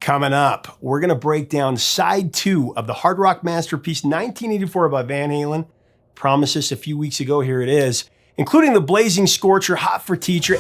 Coming up, we're going to break down side 2 of the hard rock masterpiece 1984 by Van Halen. Promised us a few weeks ago, here it is, including the blazing scorcher, Hot for Teacher,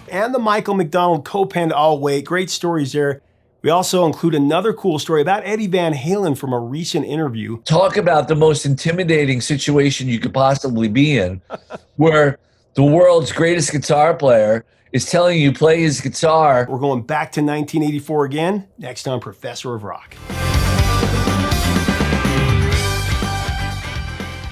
and the Michael McDonald co-penned All Wait. Great stories there. We also include another cool story about Eddie Van Halen from a recent interview. Talk about the most intimidating situation you could possibly be in, where the world's greatest guitar player is telling you play his guitar. We're going back to 1984 again, next on Professor of Rock.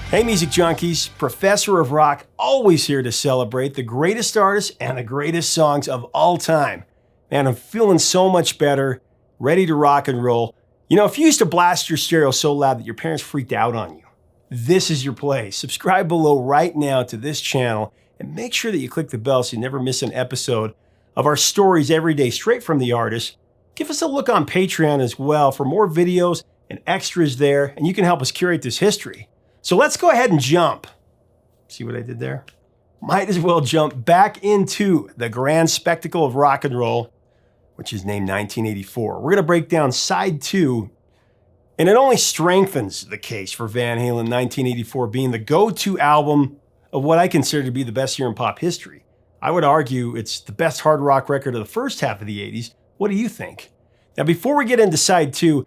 Hey, music junkies. Professor of Rock, always here to celebrate the greatest artists and the greatest songs of all time. Man, I'm feeling so much better, ready to rock and roll. You know, if you used to blast your stereo so loud that your parents freaked out on you, this is your place. Subscribe below right now to this channel and make sure that you click the bell so you never miss an episode of our stories every day straight from the artist. Give us a look on Patreon as well for more videos and extras there, and you can help us curate this history. So let's go ahead and jump. See what I did there? Might as well jump back into the grand spectacle of rock and roll, which is named 1984. We're going to break down side 2, and it only strengthens the case for Van Halen 1984 being the go-to album of what I consider to be the best year in pop history. I would argue it's the best hard rock record of the first half of the 80s. What do you think? Now, before we get into side 2,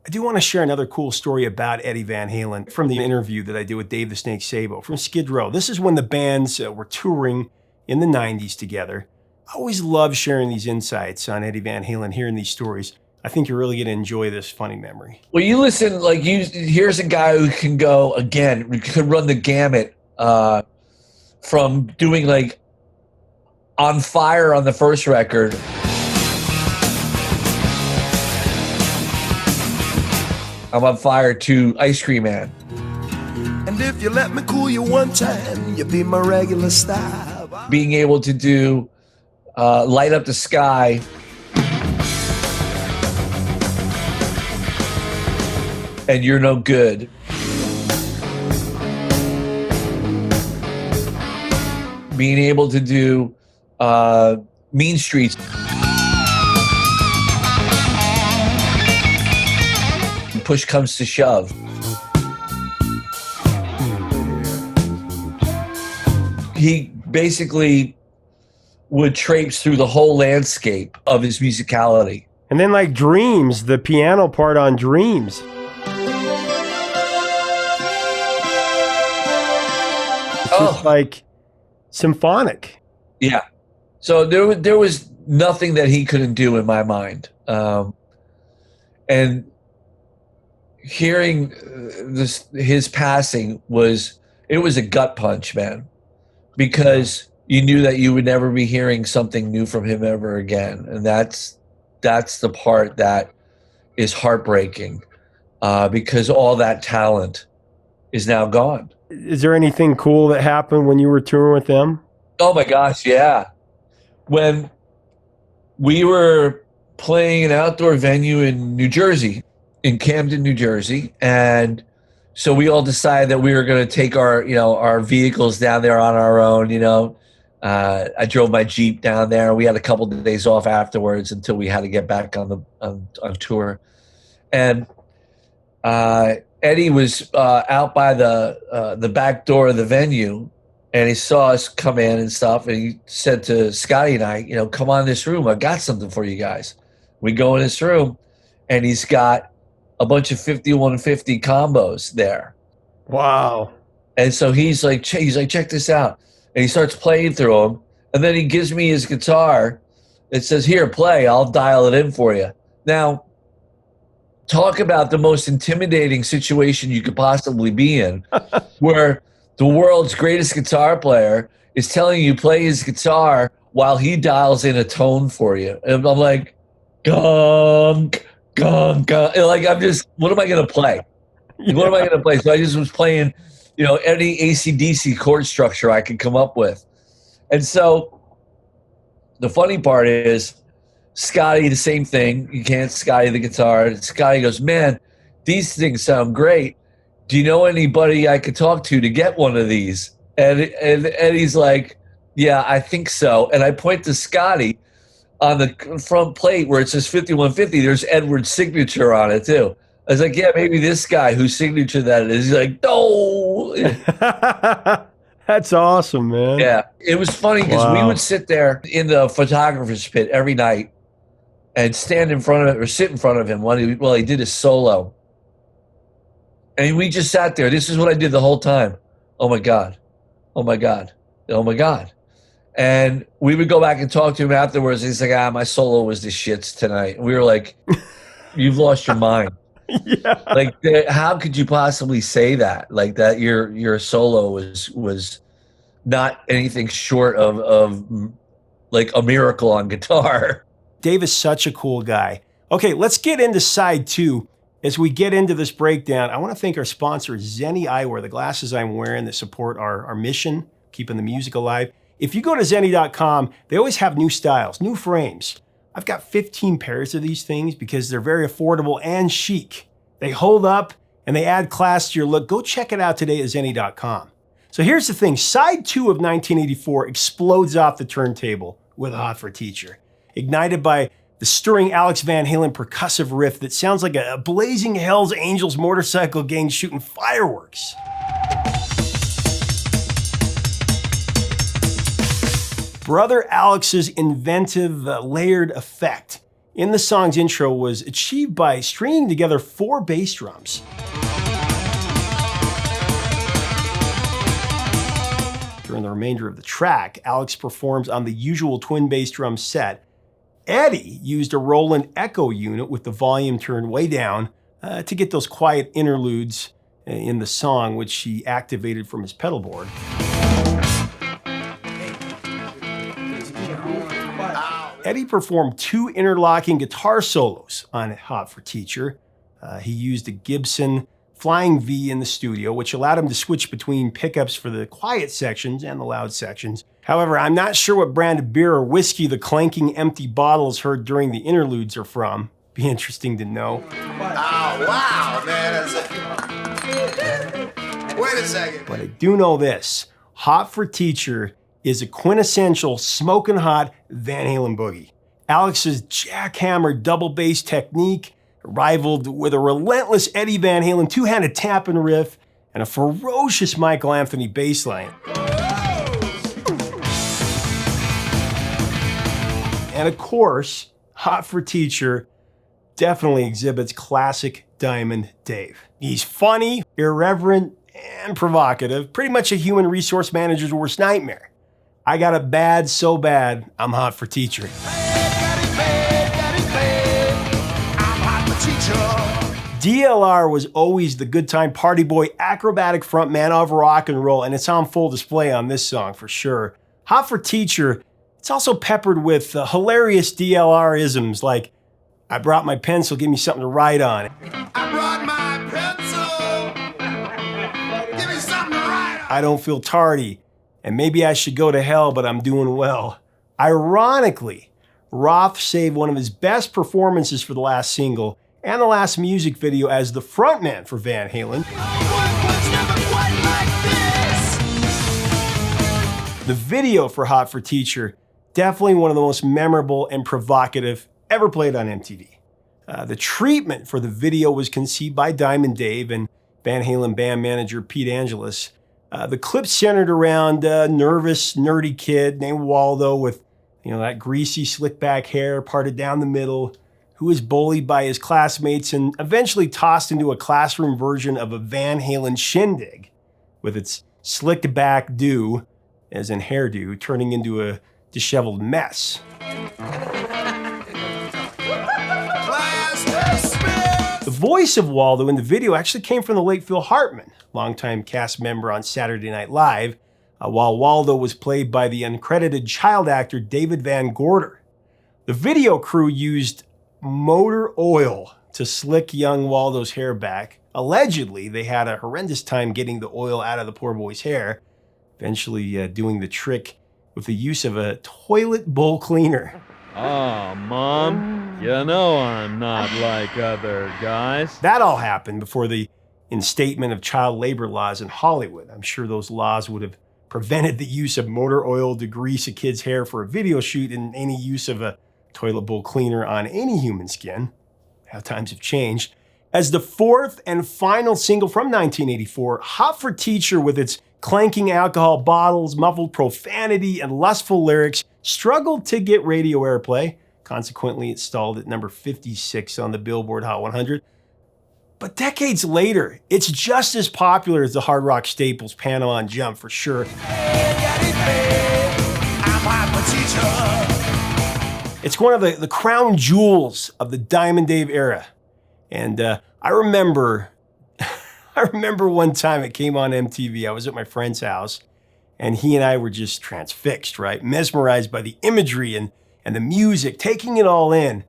I do want to share another cool story about Eddie Van Halen from the interview that I did with Dave the Snake Sabo from Skid Row. This is when the bands were touring in the 90s together. I always love sharing these insights on Eddie Van Halen, hearing these stories. I think you're really going to enjoy this funny memory. Well, you listen, here's a guy who can go, again, could run the gamut from doing like On Fire on the first record. I'm on fire to Ice Cream Man. And if you let me cool you one time, you'll be my regular style. Being able to do Light Up the Sky. And You're No Good. Being able to do Mean Streets. Push Comes to Shove. He basically would traipse through the whole landscape of his musicality. And then like Dreams, the piano part on Dreams. It's just like symphonic. Yeah. So there was nothing that he couldn't do in my mind. And hearing his passing was a gut punch, man, because you knew that you would never be hearing something new from him ever again. And that's the part that is heartbreaking, because all that talent is now gone. Is there anything cool that happened when you were touring with them? Oh my gosh, yeah. When we were playing an outdoor venue in New Jersey, in Camden, New Jersey, and so we all decided that we were going to take our vehicles down there on our own. I drove my Jeep down there. We had a couple of days off afterwards until we had to get back on tour. And Eddie was out by the back door of the venue, and he saw us come in and stuff, and he said to Scotty and I, come on in this room. I got something for you guys. We go in this room, and he's got a bunch of 5150 combos there. Wow. And so he's like, check this out. And he starts playing through them. And then he gives me his guitar. It says, here, play. I'll dial it in for you. Now, talk about the most intimidating situation you could possibly be in, where the world's greatest guitar player is telling you play his guitar while he dials in a tone for you. And I'm like, gunk, gunk, gunk. Like, what am I going to play? Yeah. What am I going to play? So I just was playing, any AC/DC chord structure I could come up with. And so the funny part is, Scotty, the same thing. You can't Scotty the guitar. And Scotty goes, man, these things sound great. Do you know anybody I could talk to get one of these? And Eddie's like, Yeah, I think so. And I point to Scotty on the front plate where it says 5150. There's Edward's signature on it too. I was like, yeah, maybe this guy whose signature that is. He's like, no. That's awesome, man. Yeah, it was funny because we would sit there in the photographer's pit every night and stand in front of it or sit in front of him while he did his solo. And we just sat there. This is what I did the whole time. Oh my God. Oh my God. Oh my God. And we would go back and talk to him afterwards. He's like, my solo was the shits tonight. And we were like, you've lost your mind. Yeah. Like, how could you possibly say that? Like that your solo was not anything short of like a miracle on guitar. Dave is such a cool guy. Okay, let's get into side 2. As we get into this breakdown, I want to thank our sponsor, Zenni Eyewear, the glasses I'm wearing that support our mission, keeping the music alive. If you go to Zenni.com, they always have new styles, new frames. I've got 15 pairs of these things because they're very affordable and chic. They hold up and they add class to your look. Go check it out today at Zenni.com. So here's the thing. Side 2 of 1984 explodes off the turntable with Hot for Teacher, ignited by the stirring Alex Van Halen percussive riff that sounds like a blazing Hells Angels motorcycle gang shooting fireworks. Brother Alex's inventive, layered effect in the song's intro was achieved by stringing together 4 bass drums. During the remainder of the track, Alex performs on the usual twin bass drum set. Eddie used a Roland Echo unit with the volume turned way down to get those quiet interludes in the song, which he activated from his pedal board. Eddie performed 2 interlocking guitar solos on Hot for Teacher. He used a Gibson Flying V in the studio, which allowed him to switch between pickups for the quiet sections and the loud sections. However, I'm not sure what brand of beer or whiskey the clanking empty bottles heard during the interludes are from. Be interesting to know. Oh, wow, man. Wait a second. But I do know this. Hot for Teacher is a quintessential smoking hot Van Halen boogie. Alex's jackhammer double bass technique rivaled with a relentless Eddie Van Halen two-handed tapping riff and a ferocious Michael Anthony bass line. And of course, Hot for Teacher definitely exhibits classic Diamond Dave. He's funny, irreverent, and provocative, pretty much a human resource manager's worst nightmare. I got it bad, so bad, I'm Hot for Teacher. DLR was always the good time party boy, acrobatic frontman of rock and roll, and it's on full display on this song for sure. Hot for Teacher, it's also peppered with hilarious DLR-isms like, I brought my pencil, give me something to write on. I brought my pencil. Give me something to write on. I don't feel tardy, and maybe I should go to hell, but I'm doing well. Ironically, Roth saved one of his best performances for the last single and the last music video as the frontman for Van Halen. The video for Hot for Teacher, definitely one of the most memorable and provocative ever played on MTV. The treatment for the video was conceived by Diamond Dave and Van Halen band manager Pete Angelus. The clip centered around a nervous, nerdy kid named Waldo with, that greasy, slick back hair parted down the middle, who was bullied by his classmates and eventually tossed into a classroom version of a Van Halen shindig with its slicked back do, as in hairdo, turning into a disheveled mess. The voice of Waldo in the video actually came from the late Phil Hartman, longtime cast member on Saturday Night Live, while Waldo was played by the uncredited child actor David Van Gorder. The video crew used motor oil to slick young Waldo's hair back. Allegedly, they had a horrendous time getting the oil out of the poor boy's hair, eventually doing the trick with the use of a toilet bowl cleaner. Oh, Mom, I'm not like other guys. That all happened before the instatement of child labor laws in Hollywood. I'm sure those laws would have prevented the use of motor oil to grease a kid's hair for a video shoot and any use of a toilet bowl cleaner on any human skin. How times have changed. As the fourth and final single from 1984, Hot for Teacher, with its clanking alcohol bottles, muffled profanity, and lustful lyrics, struggled to get radio airplay. Consequently, it stalled at number 56 on the Billboard Hot 100. But decades later, it's just as popular as the hard rock staples Panama and Jump, for sure. It's one of the crown jewels of the Diamond Dave era. And I remember one time it came on MTV. I was at my friend's house, and he and I were just transfixed, right? Mesmerized by the imagery and the music, taking it all in.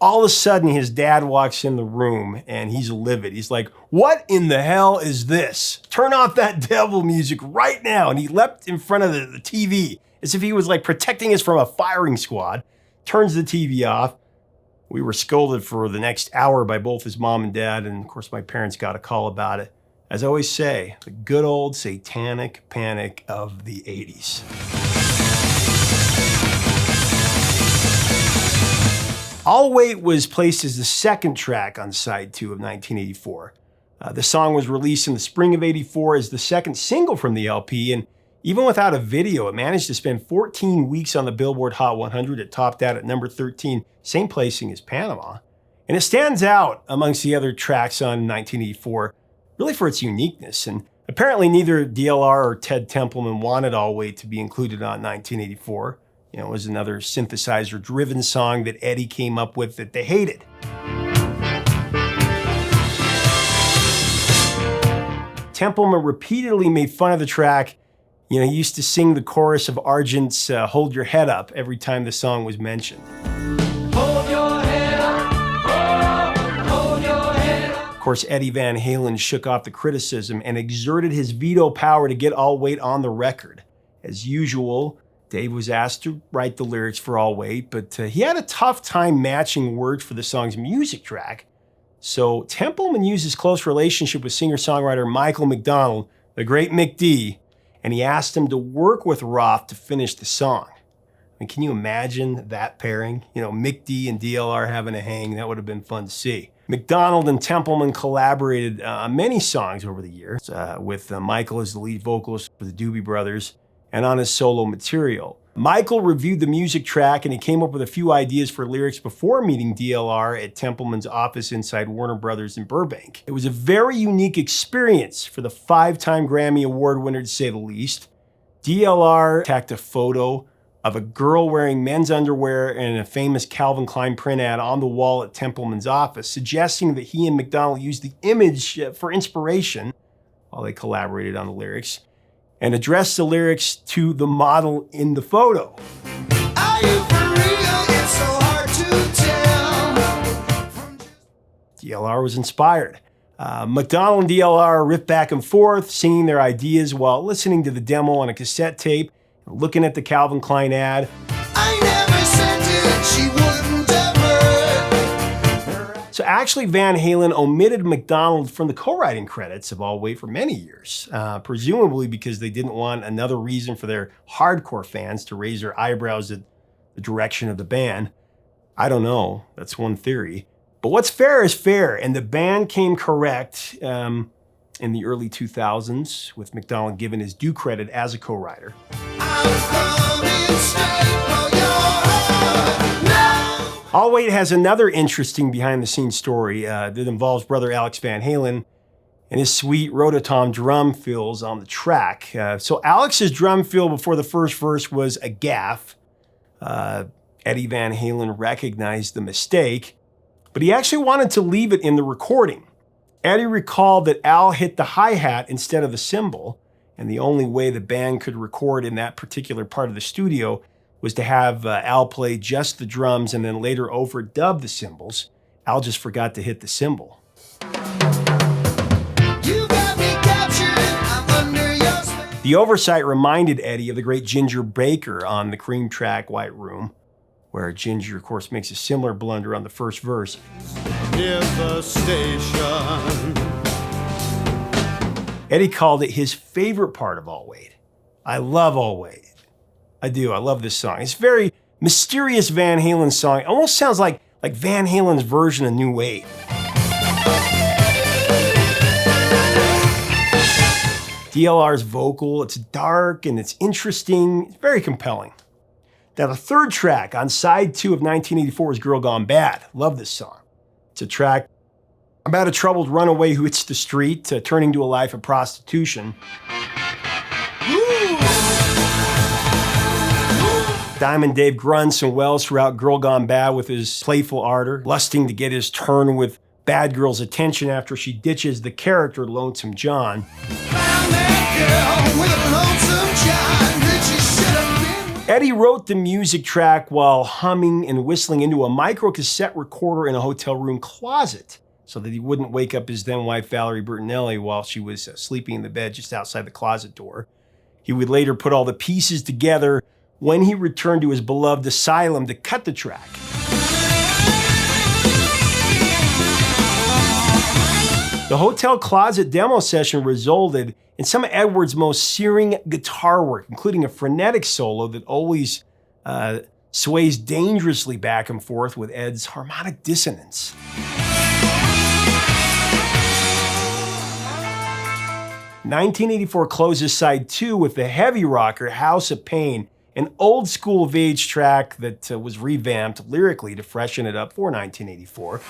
All of a sudden, his dad walks in the room, and he's livid. He's like, "What in the hell is this? Turn off that devil music right now." And he leapt in front of the TV as if he was like protecting us from a firing squad. Turns the TV off. We were scolded for the next hour by both his mom and dad, and of course my parents got a call about it. As I always say, the good old satanic panic of the 80s. All Wait was placed as the second track on side 2 of 1984. The song was released in the spring of 84 as the second single from the LP, and even without a video, it managed to spend 14 weeks on the Billboard Hot 100. It topped out at number 13, same placing as Panama. And it stands out amongst the other tracks on 1984, really for its uniqueness. And apparently neither DLR or Ted Templeman wanted All Wait to be included on 1984. You know, it was another synthesizer-driven song that Eddie came up with that they hated. Templeman repeatedly made fun of the track. You know, he used to sing the chorus of Argent's Hold Your Head Up every time the song was mentioned. Hold your head up, hold your head up. Of course, Eddie Van Halen shook off the criticism and exerted his veto power to get All Wait on the record. As usual, Dave was asked to write the lyrics for All Wait, but he had a tough time matching words for the song's music track. So Templeman used his close relationship with singer-songwriter Michael McDonald, the great Mick D, and he asked him to work with Roth to finish the song. I mean, can you imagine that pairing? You know, Mick D and DLR having a hang. That would have been fun to see. McDonald and Templeman collaborated on many songs over the years, with Michael as the lead vocalist for the Doobie Brothers, and on his solo material. Michael reviewed the music track, and he came up with a few ideas for lyrics before meeting DLR at Templeman's office inside Warner Brothers in Burbank. It was a very unique experience for the 5-time Grammy Award winner, to say the least. DLR tacked a photo of a girl wearing men's underwear and a famous Calvin Klein print ad on the wall at Templeman's office, suggesting that he and McDonald used the image for inspiration while they collaborated on the lyrics, and addressed the lyrics to the model in the photo. Are you for real? It's so hard to tell. DLR was inspired. McDonald and DLR riffed back and forth, singing their ideas while listening to the demo on a cassette tape, looking at the Calvin Klein ad. I never sent it, she wouldn't have heard. So actually, Van Halen omitted McDonald from the co-writing credits of All Wait for many years, presumably because they didn't want another reason for their hardcore fans to raise their eyebrows at the direction of the band. I don't know, that's one theory. But what's fair is fair, and the band came correct in the early 2000s, with McDonald given his due credit as a co-writer. All Wait has another interesting behind-the-scenes story that involves brother Alex Van Halen and his sweet Rototom drum fills on the track. So Alex's drum fill before the first verse was a gaffe. Eddie Van Halen recognized the mistake, but he actually wanted to leave it in the recording. Eddie recalled that Al hit the hi-hat instead of the cymbal, and the only way the band could record in that particular part of the studio was to have Al play just the drums and then later overdub the cymbals. Al just forgot to hit the cymbal. The oversight reminded Eddie of the great Ginger Baker on the Cream track White Room, where Ginger, of course, makes a similar blunder on the first verse. Near the station. Eddie called it his favorite part of All Wait. I love Always. I do. I love this song. It's a very mysterious Van Halen song. It almost sounds like Van Halen's version of New Wave. DLR's vocal, it's dark and it's interesting. It's very compelling. Now, the third track on side 2 of 1984 is Girl Gone Bad. Love this song. It's a track about a troubled runaway who hits the street, turning to a life of prostitution. Diamond Dave grunts and wails throughout Girl Gone Bad with his playful ardor, lusting to get his turn with Bad Girl's attention after she ditches the character Lonesome John. Eddie wrote the music track while humming and whistling into a micro cassette recorder in a hotel room closet so that he wouldn't wake up his then wife Valerie Bertinelli while she was sleeping in the bed just outside the closet door. He would later put all the pieces together when he returned to his beloved Asylum to cut the track. The hotel closet demo session resulted in some of Edwards' most searing guitar work, including a frenetic solo that always sways dangerously back and forth with Ed's harmonic dissonance. "1984 closes side 2 with the heavy rocker House of Pain, an old school of age track that was revamped lyrically to freshen it up for 1984.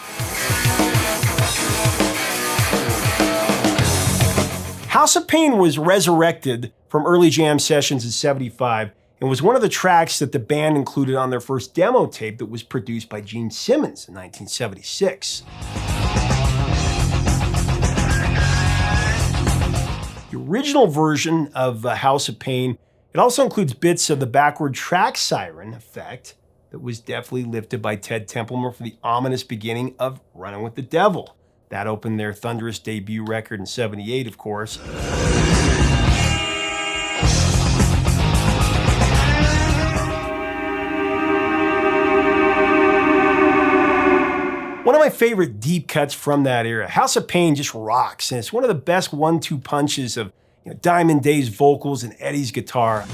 House of Pain was resurrected from early jam sessions in '75 and was one of the tracks that the band included on their first demo tape that was produced by Gene Simmons in 1976. The original version of House of Pain, it also includes bits of the backward track siren effect that was deftly lifted by Ted Templeman for the ominous beginning of Running with the Devil. That opened their thunderous debut record in '78, of course. One of my favorite deep cuts from that era, House of Pain just rocks, and it's one of the best 1-2 punches of Diamond Dave's vocals and Eddie's guitar.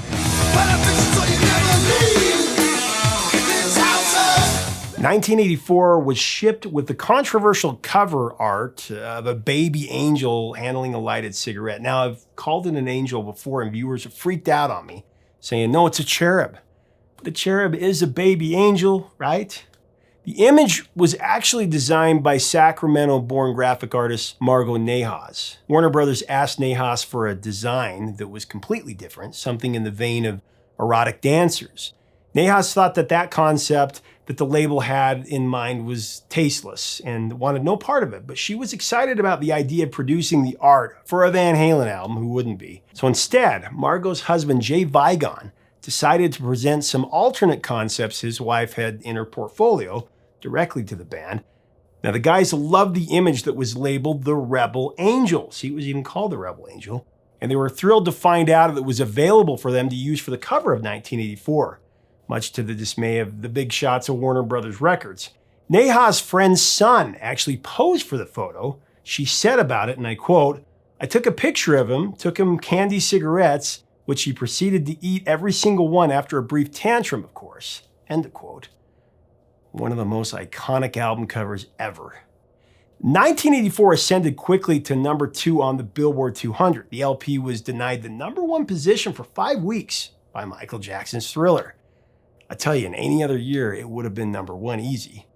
1984 was shipped with the controversial cover art of a baby angel handling a lighted cigarette. Now, I've called it an angel before, and viewers have freaked out on me, saying, no, it's a cherub. But a cherub is a baby angel, right? The image was actually designed by Sacramento-born graphic artist Margot Nahas. Warner Brothers asked Nahas for a design that was completely different, something in the vein of erotic dancers. Nahas thought that concept that the label had in mind was tasteless and wanted no part of it, but she was excited about the idea of producing the art for a Van Halen album, who wouldn't be? So instead, Margot's husband, Jay Vigon, decided to present some alternate concepts his wife had in her portfolio directly to the band. Now, the guys loved the image that was labeled the Rebel Angel. See, it was even called the Rebel Angel. And they were thrilled to find out that it was available for them to use for the cover of 1984, much to the dismay of the big shots of Warner Brothers Records. Nahas' friend's son actually posed for the photo. She said about it, and I quote, "I took a picture of him, took him candy cigarettes, which he proceeded to eat every single one after a brief tantrum, of course." End of quote. One of the most iconic album covers ever. 1984 ascended quickly to number 2 on the Billboard 200. The LP was denied the number 1 position for 5 weeks by Michael Jackson's Thriller. I tell you, in any other year, it would have been number 1 easy.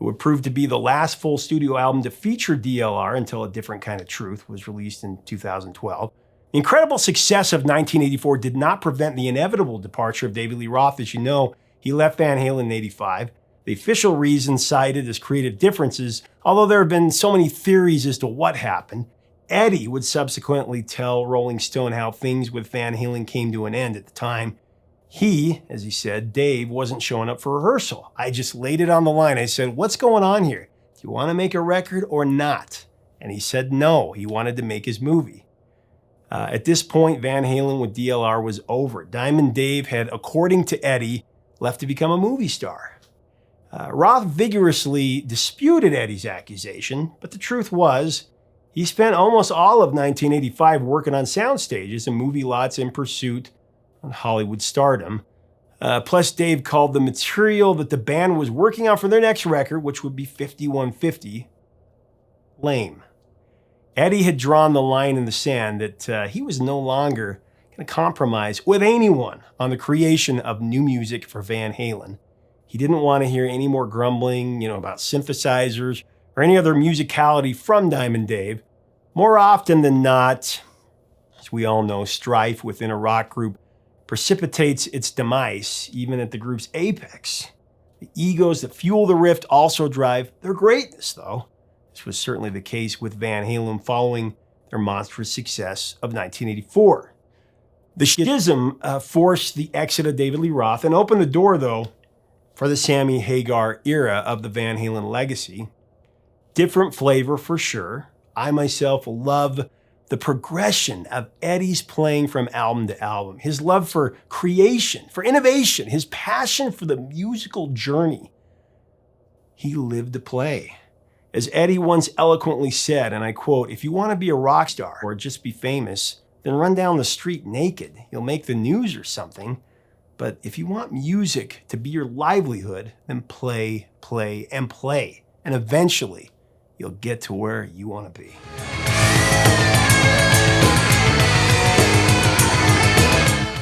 It would prove to be the last full studio album to feature DLR until A Different Kind of Truth was released in 2012. The incredible success of 1984 did not prevent the inevitable departure of David Lee Roth. As you know, he left Van Halen in '85. The official reason cited as creative differences, although there have been so many theories as to what happened. Eddie would subsequently tell Rolling Stone how things with Van Halen came to an end at the time. He, as he said, Dave, wasn't showing up for rehearsal. I just laid it on the line. I said, "What's going on here? Do you want to make a record or not?" And he said no, he wanted to make his movie. At this point, Van Halen with DLR was over. Diamond Dave had, according to Eddie, left to become a movie star. Roth vigorously disputed Eddie's accusation, but the truth was, he spent almost all of 1985 working on sound stages and movie lots in pursuit on Hollywood stardom. Plus, Dave called the material that the band was working on for their next record, which would be 5150, lame. Eddie had drawn the line in the sand that he was no longer going to compromise with anyone on the creation of new music for Van Halen. He didn't want to hear any more grumbling, about synthesizers or any other musicality from Diamond Dave. More often than not, as we all know, strife within a rock group precipitates its demise, even at the group's apex. The egos that fuel the rift also drive their greatness, though. This was certainly the case with Van Halen following their monstrous success of 1984. The schism forced the exit of David Lee Roth and opened the door, though, for the Sammy Hagar era of the Van Halen legacy. Different flavor for sure. I myself love the progression of Eddie's playing from album to album, his love for creation, for innovation, his passion for the musical journey. He lived to play. As Eddie once eloquently said, and I quote, "If you want to be a rock star or just be famous, then run down the street naked. You'll make the news or something. But if you want music to be your livelihood, then play, play, and play. And eventually, you'll get to where you want to be."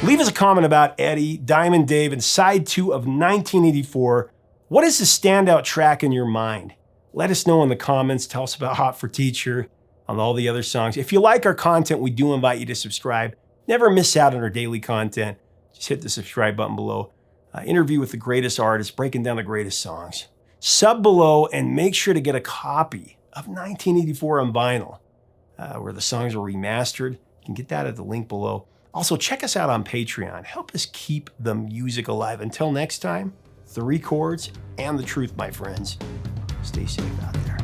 Leave us a comment about Eddie, Diamond Dave, and side 2 of 1984. What is the standout track in your mind? Let us know in the comments. Tell us about Hot for Teacher, on all the other songs. If you like our content, we do invite you to subscribe. Never miss out on our daily content. Just hit the subscribe button below. Interview with the greatest artists, breaking down the greatest songs. Sub below and make sure to get a copy of 1984 on vinyl, where the songs are remastered. You can get that at the link below. Also, check us out on Patreon. Help us keep the music alive. Until next time, 3 chords and the truth, my friends. Stay safe out there.